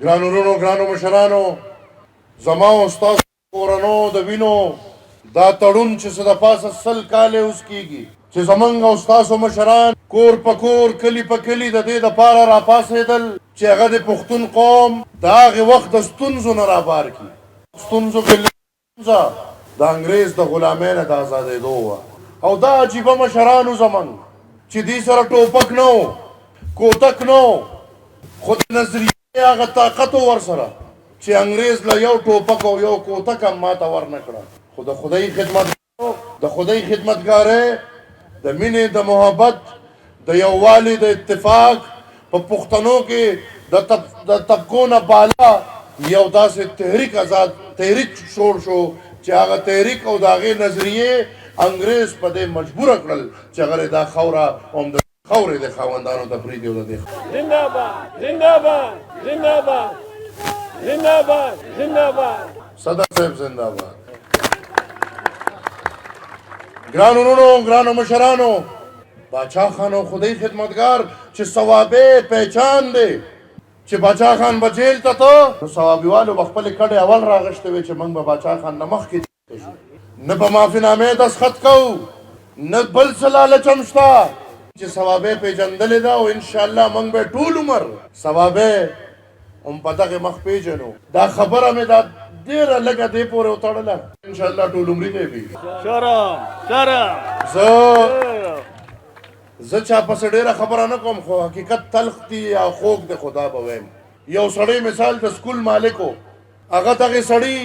ګرانو وروڼو ګرانو مشرانو زما او ستاسو کورنو د وینو دا تړون چې څه د پاسه 100 کاله اوس کېږي چې زمونږ او ستاسو مشران کور په کور کلي په کلي د دې دپاره راپاڅېدل چې هغه د پښتون قوم د هغې وخت د ستونزو نه رابار کړي. ستونزو کې ستونزه د انګریز د غلامۍ نه د ازادېدو وه او دا عجیبه مشرانو زمونږ چې دوی سره ټوپک نه و کوتک نه و خو د نظریې هغه طاقت و ورسره چې انګریز له یو ټوپک او یو کوتک هم ماته ورنه کړه. خو د خدای خدمتګارۍ د مینې د محبت د یووالي د اتفاق په پښتنو کې د طبقو نه بالا یو داسې تحریک شور شو چې هغه تحریک او د هغې نظریې انګریز په دې مجبوره کړل چې هغه دا خوره هم د خاورې د خاوندانو ته پرېږدي او د دې زنده‌باد زنده‌باد زنده‌باد زنده‌باد زنده‌باد صدر صاحب زنده‌باد. ګرانو وروڼو ګرانو مشرانو باچا خان او خدای خدمتګار چې ثوابې پہچان دی چې باچا خان به جیل ته ته نو ثوابي والو به خپلې کډې اول راغشتې وې چې موږ به باچا خان نه مخکې نه په معافینامې دستخط کوو نه بل څه لالچ هم شته چې ثوابې پېژندلې ده او انشاءالله موږ به ټول عمر ثوابې هم په دغې مخ پېژنو. دا خبره مې دا ډېره لږه دې پورې وتړله انشاءالله ټول عمري دی وي. زه چا پسې ډېره خبره نه کوم خو حقیقت تلخ دی یا خوږ دی خدا به ویم. یو سړی مثال د سکول مالک و هغه دغې سړي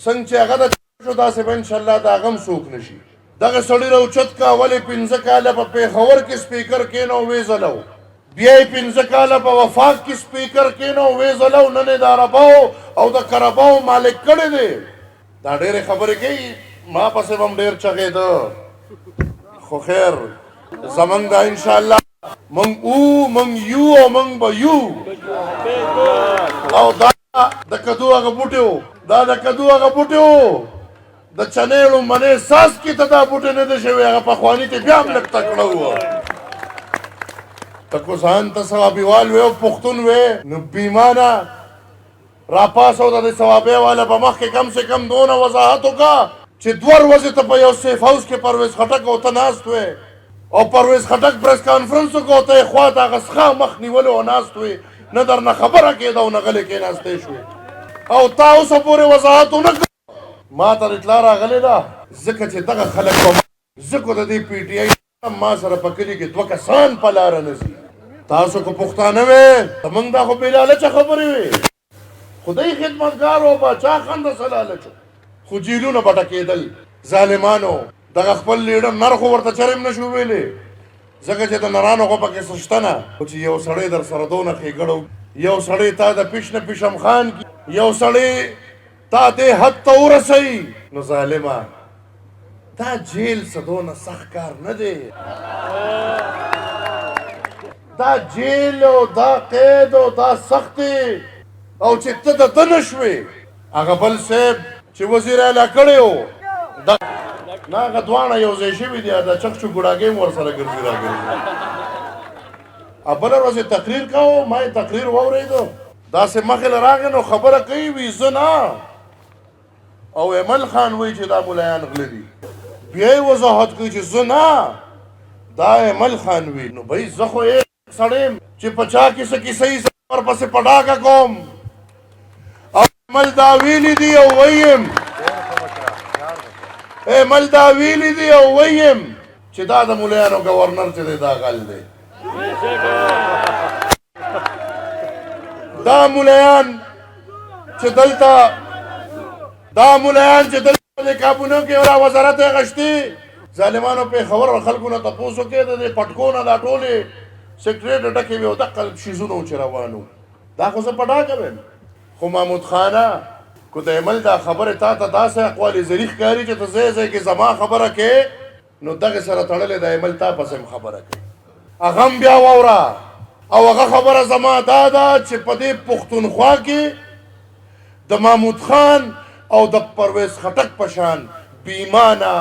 څنګه چې هغه د شو داسې به انشاءالله د هغه هم څوک نه شي. دغه سړي راوچت کا ولې 15 کاله په پېښور کې سپیکر کېنو وې ځلو بیا یې 15 کاله په وفاق کې سپیکر کېنو وې ځلو نن یې د عرباو او د کرباو مالک کړی دی. دا ډېرې خبرې کوي ما پسې به هم ډېر چغېده خو خیر زمونږ دا انشاءالله موږ یو او موږ به یو او دا د کدو هغه بوټی و د چنېړو منې ساس کې ته دا بوټی نه دی شوی هغه پخواني ته بیا هم لږ تکړه وه ته کو ځان ته ثوابیوال وې او پښتون وې نو بیمانه راپاسه د دې ثوابۍ والا په مخ کې کم سے کم دونه وضاحت وکړه چې 2 ورځې ته په یو سیف هاوس کې پرویز خټک او ته ناست وې او پرویز خټک پریس کانفرنس وکړو او ته یې خوا ته هغه څخه مخ نیولې او ناست وې نه درنه خبره کېده او نه غلې کېناستې شوې او تا اوسه پورې وضاحت ونه کړ. ما ته اطلاع راغلې ده ځکه چې دغه خلک به ځکه د دې پی ټي آی ما سره په کلي کې 2 کسان په لاره نه ځي. تاسو که پښتانه وې زمونږ دا خو بې لالچه خبرې وې خدای خدمتګار او باچا خان د څه لالچ خو جیلونه به ډکېدل ظالمانو دغه خپل لیډر نر خو ورته چرې هم نه شو ویلې ځکه چې د نرانو خو پکې څه شته نه خو چې یو سړی در سره دونه ښېګړو یو سړی تا د پیش نه پیشم خان کي یو سړی تا دې حد ته ورسوي نو ظالمه دا جیل څه دونه سخت کار نه دی. دا جیل او دا قید او دا سخت دی او چې ته د ده نه شوې هغه بل صاحب چې وزیر اعلی کړی و نه هغه دواړه یو ځای شوي دي د چکچو ګوډاګۍ هم ورسره ګرځي راګرځي. بله ورځ یې تقریر کوو ما یې تقریر واورېدو داسې مخې له راغی نو خبره کوي وي زه نه او ایمل خان وایي چې دا ملایان غله دي بیا یې وضاحت کوي چې زه نه دا ایمل خان وي نو بھائی زه خو یې سړی یم چې په چا کیسه کیسه یې ورپسې پډاکه کوم او ایمل دا ویلي دي او ویم ایمل دا ویلي دي او ویم چې دا د ملایانو ګورنر چې دی دا غل دی. دا ملایان چې دلته د کابونو کې را وزارت یې غشتي ظالمانو پېښور خلکو نه تپوس وکړې د دې پټکو نه دا ټولې سکرېټ ډکې وې او دقه شیزونه چې روان وو دا خو زه پډاکه ویم خو محمود خانه کو د ایمل دا خبرې تا ته داسې اقوال زری ښکاري چې ته ځای ځای کې زما خبره کې نو دغې سره تړلې د ایمل تا پسې هم خبره کوي هغه هم بیا واوره او هغه خبره زما دا ده چې په دې پښتونخوا کې د محمود خان او د پرویز خټک په شان بیمانه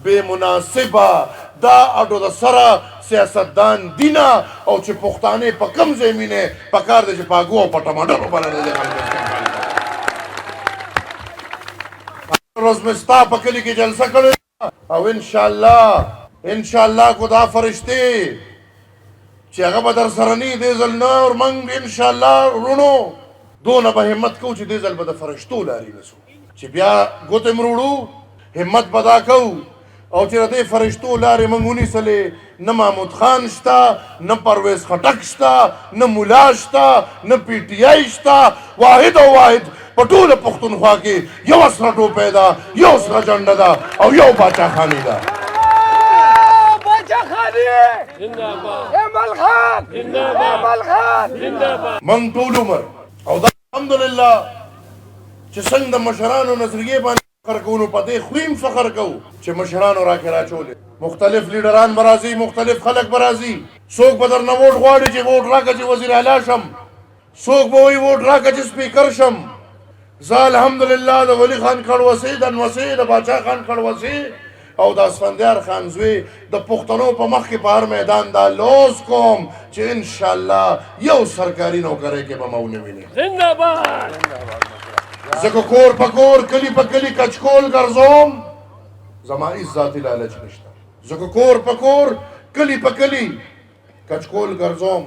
بې مناسبه دا اډو د سره سیاستدان دینا او چې پښتانه په کم زمینه پکار دي چې پاګو او په ټماټر باندې روز مستا په کلی کې جلسه کړې او ان شاء الله خدا فرشتي چې هغه به در سره نه دي ځل نه او موږ ان شاء الله ورونو دونه به همت کوو چې دې ځل به د فرشتو لارې نسو چې بیا ګوتې مروړو همت به دا کوو او چې د دې فرشتو لارې موږ ونیسلې نه محمود خان شته نه پرویز خټک شته نه ملا شته نه پی ټي آی شته واحد او واحد په ټوله پښتونخوا کې یو سره ټوپۍ ده یو سره جنډه ده او یو باچا خاني ده من ټول عمر او دا الحمدلله چې څنګه د مشرانو نظریې باندې فخر کوو په دې خویم فخر کوو چې مشرانو راکې راچولې مختلف لیډران به راځي مختلف خلک به راځي څوک به درنه ووټ غواړي چې ووټ راکړه چې وزیر اعلی شم څوک به وایي ووټ راکړه چې سپیکر شم زه الحمدلله د ولی خان کړوسي د انوسي د باچا خان کړوسي او د اسفندیار خان زوی د پښتنو په مخ کې په هر میدان دا لوز کوم چې ان شاء الله یو سرکاري نوکری کې به مو نه ویني زنده باد زکه کور په کور کلی په کلی کچکول ګرځوم زما هیڅ ذاتي لالچ نشته زکه کور په کور کلی په کلی کچکول ګرځوم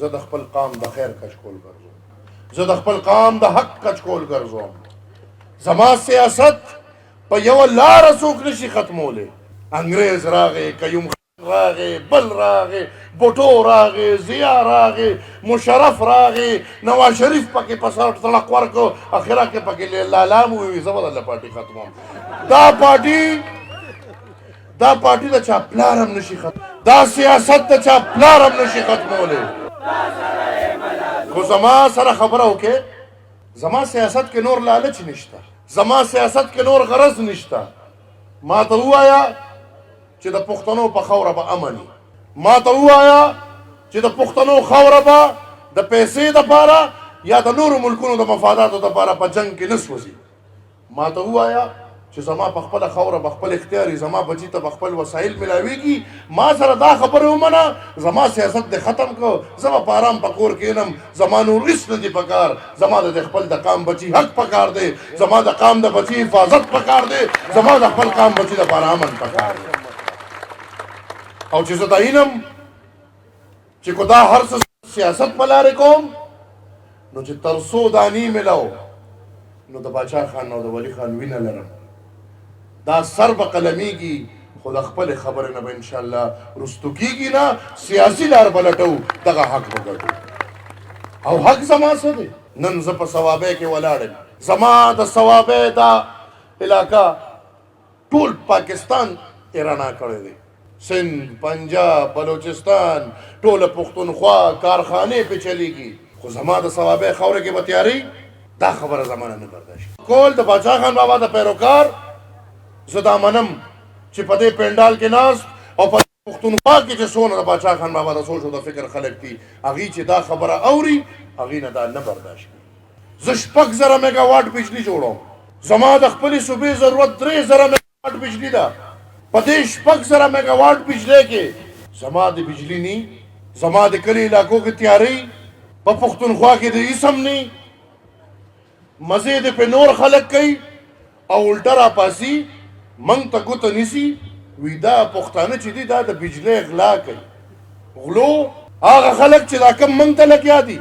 زه د خپل قام د خیر کچکول ګرځوم زه د خپل قام د حق کچکول ګرځوم زما سیاست په یو لار څوک نشي ختمولی انګریز راغی قیوم خان راغی بل راغی بوټو راغی ضیا راغی مشرف راغی نواز شریف پکې په سر طلق ورکو اخره کې پکې لالا مو وي زه به د پارټي ختموم دا پارټي د چا پلار هم نشي ختم دا سیاست د چا پلار هم نشي ختمولی خو زما سره خبره وکړې زما سیاست کې نور لالچ نشته زما سیاست کې نور غرض نشته ما ته ووایه چې د پښتنو په خاوره به امن ما ته ووایه چې د پښتنو خاوره به د پیسې دپاره یا د نورو ملکونو د مفاداتو دپاره په جنګ کې نه سوځي ما ته ووایه چې زما په خپله خاوره به خپل اختیار زما بچي ته به خپل وسایل ملاویږي ما سره دا خبرې ومنه زما سیاست دې ختم کړو زه به په ارام په کور کښېنم زما نور هېڅ نه دي پکار زما د خپل د قام بچي حق پکار دی زما د قام د بچي حفاظت پکار دی زما د خپل قام بچي دپاره امن پکار دی او چې زه تعینم چې کو دا هر څه سیاست په لارې کوم نو چې تر څو دانې ملو نو د باچا خان او د ولی خان وینه لرم دا سر به قلمیږي خو د خپلې خبرې نه به انشاءالله رستو کېږي نه سیاسي لار به لټو دغه حق به ګټو او حق زما څه دی نن زه په صوابۍ کې ولاړ یم زما د صوابۍ دا علاقه ټول پاکستان ایرانا کړی دی سندھ پنجاب بلوچستان ټوله پښتونخوا کارخانې پې چلیږي خو زما د صوابۍ خاوره کې به تیاري دا خبره زمانه نه برداشت کول د باچا خان بابا د پیروکار زه دا منم چې په دې پنډال کې ناست او په پښتونخوا کې چې څونه د باچا خان بابا د سوچ او د فکر خلک دي هغوی چې دا خبره اوري هغوی نه دا نه برداشت کوي زه 6,000 میګاواټ بجلي جوړوم زما د خپلې صوبې ضرورت 3,000 میګاواټ بجلي ده په دې 6,000 میګاواټ بجلی کې زما د بجلي نی زما د کلي علاقو کې تیاري په پښتونخوا کې د اسم نی مزې د په نور خلک کوي او الټه راپاسي منګ ته ګوته نیسي وي دا پښتانه چې دي دا د بجلی غلا کوي غلو هغه خلک چې دا کم منګ ته لګیا دي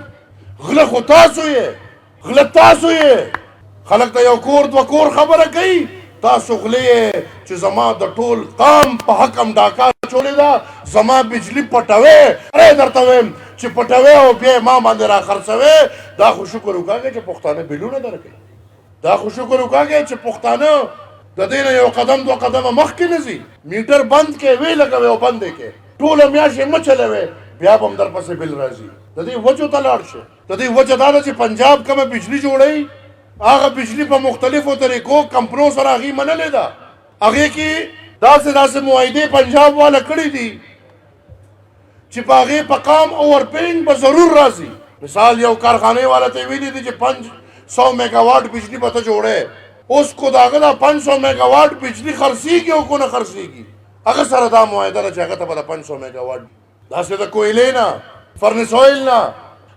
غله خو تاسو یې غله تاسو یې خلک ته یو کور دوه کور خبره کوي تاسو غلی چې زما د ټول قام په حق هم ډاکا چولې ده زما بجلی پټوي اره درته وایم چې پټوي او بیا ما باندې را خرڅوي دا خو شکر وکړئ چې پښتانه بلونه درکوي دا خو شکر وکړئ چې پښتانه د دې نه یو قدم دوه قدمه مخکې نه ځي میټر بند کې وی لګوي او بند کې ټوله میاشت مه چلوي بیا به هم در پسې بل راځي د دې وجو ته لاړ شه د دې وجه دا ده چې پنجاب کومه بجلی جوړوي هغه بجلی په مختلفو طریقو کمپنو سره هغې منلې ده هغې کې داسې معاهدې پنجاب والا کړي دي چې په هغې په قام اوورپینګ به ضرور راځي مثال یو کارخانې والا ته یې ویلي دي چې 500 میګاواټ بجلی به ته جوړې اوس کو د هغه دا 500 میګاواټ بجلی خرڅېږي او کو نه خرڅېږي هغه سره دا معاهده ده چې هغه ته به د 500 میګاواټ داسې د کویلې نه فرنس اویل نه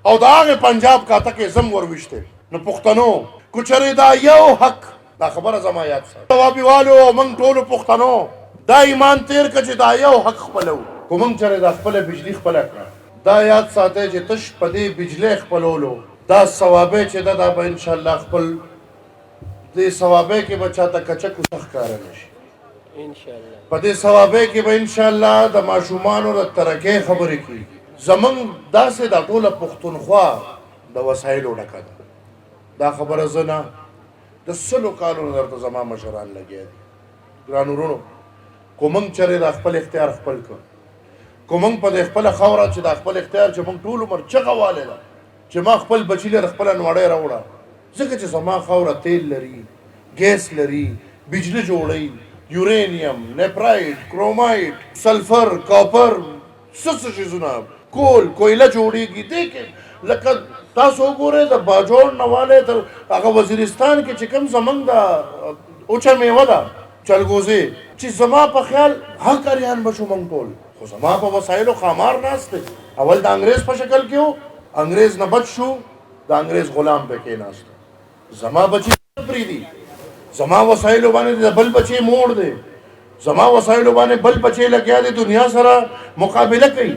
او د هغې پنجاب کاته کې زم ورویشتې نو پښتنو که چېرې دا یو حق دا خبره زما یاد ساته وابیوالو او موږ ټولو پښتنو دا ایمان تیر که چې دا یو حق خپلو که موږ چېرې دا خپله بجلي خپله کړه دا یاد ساتئ چې تش په دې بجلۍ خپلولو دا ثوابۍ چې ده دا به انشاءالله خپل دې ثوابۍ کې به چاته کچک کوڅه ښکاره نه شي په دې ثوابۍ کې به انشاءالله د ماشومانو د ترقۍ خبرې کېږي زموږ داسې دا ټوله پښتونخوا د وسایلو ډکه ده دا خبره زه نه د 100 کالونو درته زما مشران لګیا دي ګرانو وروڼو که موږ چېرې دا خپل اختیار خپل کړو که موږ په دې خپله خاوره چې دا خپل اختیار چې موږ ټول عمر چغه والی ده چې ما خپل بچي لره خپله نوړی راوړه ځکه چې زما خاوره تیل لري ګیس لري بجلی جوړوي یورینیم نیپرایډ کرومایډ سلفر کاپر څه شیزونه کول کویله جوړېږي دې کې لکه تاسو وګورئ د باجوړ نه والی تر هغه وزیرستان کې چې کوم زموږ د اوچه میوه ده چلګوزې چې زما په خیال حق اریان به شو موږ ټول خو زما په وسایلو خامار ناست دی اول د انګریز په شکل کې و انګریز نه بچ شو د انګریز غلام پې کېناست زما بچي نه پرېږدي زما وسایلو باندې د بل بچی موړ دی زما وسایلو باندې بل بچی لګیا دی دنیا سره مقابله کوي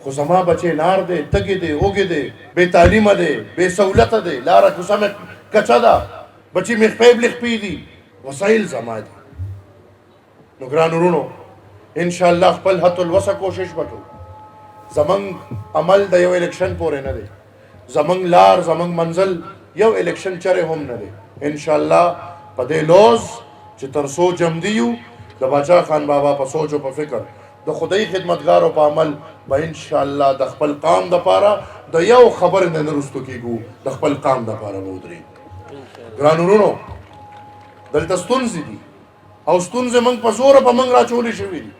خو زما بچی نار دی تږی دی اوږې دی بې تعلیمه دی بې سهولته دی لاره کوڅه مې کچه ده بچي مې خپې بلخپې دي وسایل زما دي نو ګرانو وروڼو انشاءالله خپل حد الوسع کوشش وکړو زمونږ عمل د یو الیکشن پورې نه دی زمونږ لار زمونږ منزل یو الیکشن چرې هم نه دی انشاءالله په دې لوز چې تر څو جمدي یو د باچا خان بابا په سوچ او په فکر د خدای خدمتګارو په عمل به انشاءالله د خپل قام دپاره د یو خبر نه رستو کېږو د خپل قام دپاره به ودرېږو ګرانو وروڼو دلته ستونزې دي او ستونزې موږ په زوره په موږ راچولې شوي دي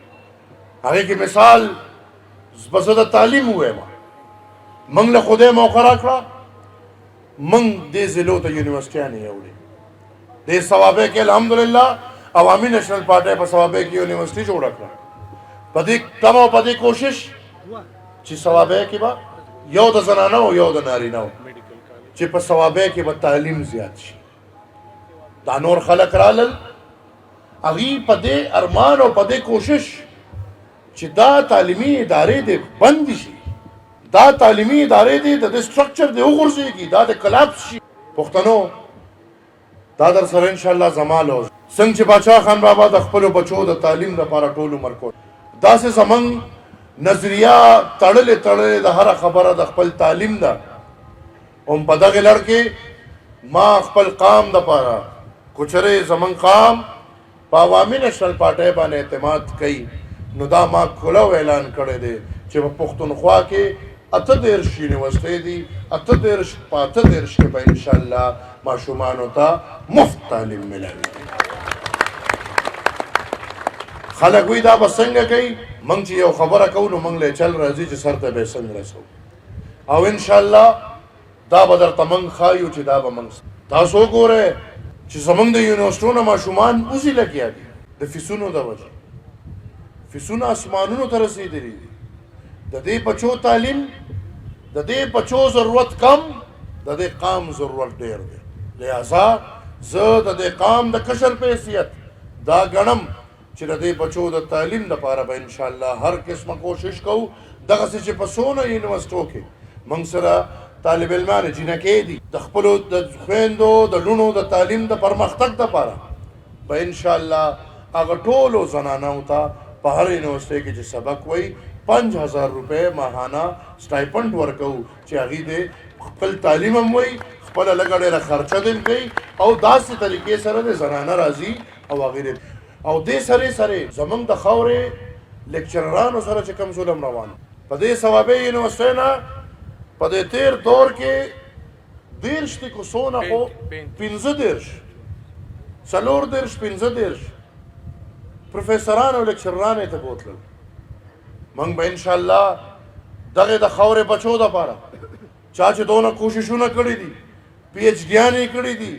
هغې کې مثال به زه د تعلیم ووایم موږ له خدای موقع راکړه موږ دې ضلعو ته یونیورسټیانې یوړې دې ثوابۍ کې الحمدلله عوامي نیشنل پارټۍ په ثوابۍ کې یونیورسټي جوړه کړه په دې تمه او په دې کوشش چې ثوابۍ کې به یو د زنانه او یو د نارینه و چې په ثوابۍ کې به تعلیم زیات شي دا نور خلک رالل هغوی په دې ارمان او په دې کوشش چې دا تعلیمي ادارې دې بند شي دا تعلیمي ادارې دې د دې سټرکچر دې وغورځېږي دا د کلاپس شي پښتنو دا در سره انشاءالله زما لوز څنګه چې باچا خان بابا د خپلو بچو د تعلیم لپاره ټول عمر کول داسې زموږ نظریه تړلې د هره خبره د خپل تعلیم ده هم په دغې لړ کې ما خپل قام دپاره که چېرې زموږ قام په عوامي نیشنل پارټۍ باندې اعتماد کوي نو دا ما کلو اعلان کړی دی چې په پښتونخوا کې 38 یونیورسټۍ دي 38 په 38 کې به انشاءالله ماشومانو ته مفت تعلیم ملاوي خلک وایي دا به څنګه کوي موږ چې یو خبره کوو نو موږ له چل راځي چې سر ته به یې څنګه رسوو او انشاءالله دا به درته موږ ښایو چې دا به موږ تاسو وګورئ چې زموږ د یونیورسټو نه ماشومان اوسې لګیا دي د فیسونو د وجې فیسونه اسمانونو ته رسېدلي دي د دې بچو تعلیم د دې بچو ضرورت کم د دې قام ضرورت ډېر دی لہذا زه د دې قام د کشر په حیثیت دا ګڼم چې د دې بچو د تعلیم لپاره به انشاءالله هر قسمه کوشش کوو دغسې چې په څونه یونیورسټو کې موږ سره طالب علمان جینکې دي د خپلو د خویندو د لوڼو د تعلیم د پرمختګ دپاره به انشاءالله هغه ټولو زنانو ته په هر یونیورسټۍ کې چې سبق وایي 5000 روپۍ ماهانه سټایپنډ ورکوو چې هغوی دې خپل تعلیم هم وایي خپله لږه ډېره خرچه دې کوي او داسې طریقې سره د زنانه راځي او هغې او دې سره زموږ د خاورې لیکچررانو سره چې کوم ظلم روان په دې ثوابۍ یونیورسټۍ نه په دې تیر دور کې 30 دي که څونه خو 15 40 15 پروفیسران او لیکچرران یې ته بوتلل موږ به انشاءالله دغې د خاورې بچو دپاره چا چې دونه کوششونه کړي دي پی ایچ ډیانې کړي دي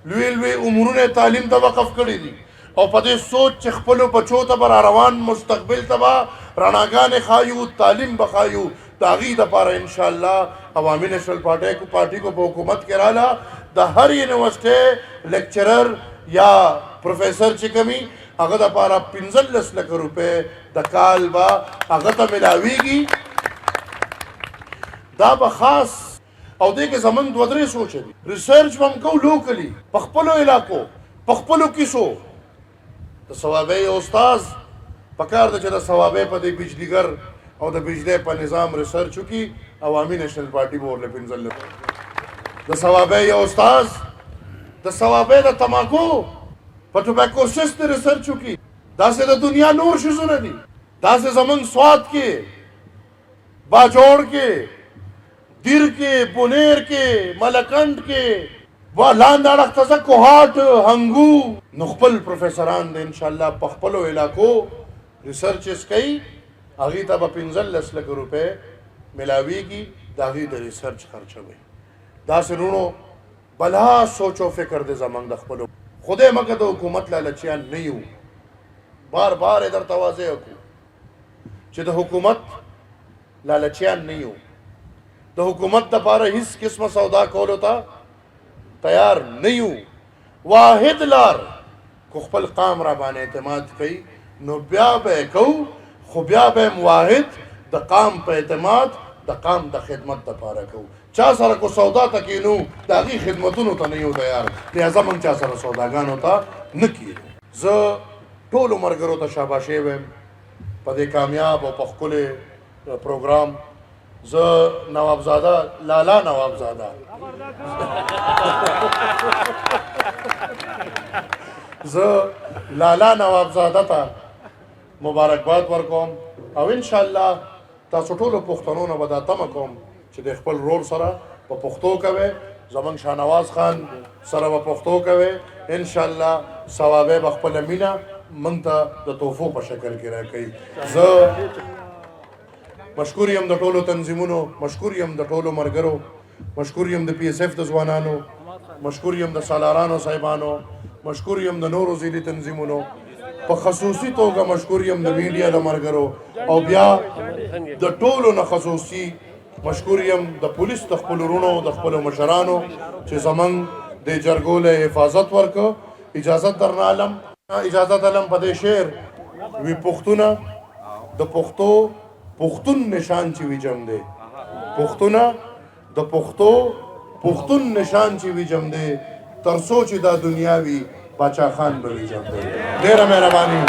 لوی لوی عمرونه تعلیم ته وقف کړي دي او په دې سوچ چې خپلو بچو ته به روان مستقبل ته به رڼاګانې ښایو، تعلیم به ښایو، د هغې دپاره انشاءالله عوامي نیشنل پارټي کو په حکومت کې راله د هر یونیورسټۍ لیکچرر یا پروفیسر چې کوي هغه دپاره 15 لکه روپۍ د کال به هغه ته ملاویږي. دا به خاص او دې کې زمونږ 2-3 سوچ دي. ریسرچ به هم کوو لوکلی په خپلو علاقو په خپلو کیسو. د ثوابۍ استاذ پکار ده چې د ثوابۍ په دې بجلیګر او د بجلی په نظام ریسرچ وکړي. عوامي نیشنل پارټي به ورله 15 د ثوابۍ استاذ د ثوابۍ د تماکو په ټوبیکوسس د ریسرچ وکړي. داسې د دنیا نور شیزونه دي. داسې زمونږ سوات کې باجوړ کې دیر کې بونیر کې ملکنډ کې لاندې اړخ ته ځه کوهاټ هنګو نو خپل پروفیسران د انشاءالله په خپلو علاقو ریسرچز کوي. هغې ته به 15 لکه روپۍ ملاویږي. د هغې د ریسرچ خرچه وي. داسې رونو بلا سوچ و فکر دی زمونږ د خپلو. خدای مکه د حکومت لالچیان نه یو. بار بار یې درته واضح وکړو چې د حکومت لالچیان نه یو. د حکومت دپاره هیڅ قسمه سودا کولو ته تیار نه یو. واحد لار کو خپل قام را باندې اعتماد کوي نو بیا به یې کوو، خو بیا به یې واحد د قام په اعتماد د قام د خدمت دپاره کوو. چا سره کو سودا ته کینو د هغې خدمتونو ته نه یو تیار. لهذا موږ چا سره سوداګانو ته نه کینو. زه ټولو ملګرو ته شاباشي وایم په دې کامیاب او په ښکلي پروګرام. زه نوابزاده لالا نوابزاده زه لالا نوابزاده ته مبارکباد ورکوم او انشاءالله تاسو ټولو پښتنو نه به دا تمه کوم چې د خپل رور سره په پښتو کوئ. زمونږ شاهنواز خان سره به پښتو کوئ. انشاءالله ثوابۍ به خپله مینه موږ ته د تحفو په شکل کې راکوي. زه مشکور یم د ټولو تنظیمونو، مشکور یم د ټولو ملګرو، مشکور یم د PSF د ځوانانو، مشکور یم د سالارانو صاحبانو، مشکور یم د نورو ځینې تنظیمونو، په خصوصي توګه مشکور یم د میډیا د ملګرو او بیا د ټولو نه خصوصي مشکور یم د پولیس د خپلو وروڼو د خپلو مشرانو چې زموږ د جرګو له حفاظت ورکړه. اجازت درنه علم اجازت علم په دې شعر وی پښتونه د پښتو پښتون نشان چې ویجم دی. پښتونه د پښتو پښتون نشان چې ویجم دی تر څو چې دا دنیا وي باچا خان به ویجم دی. ډېره مهرباني.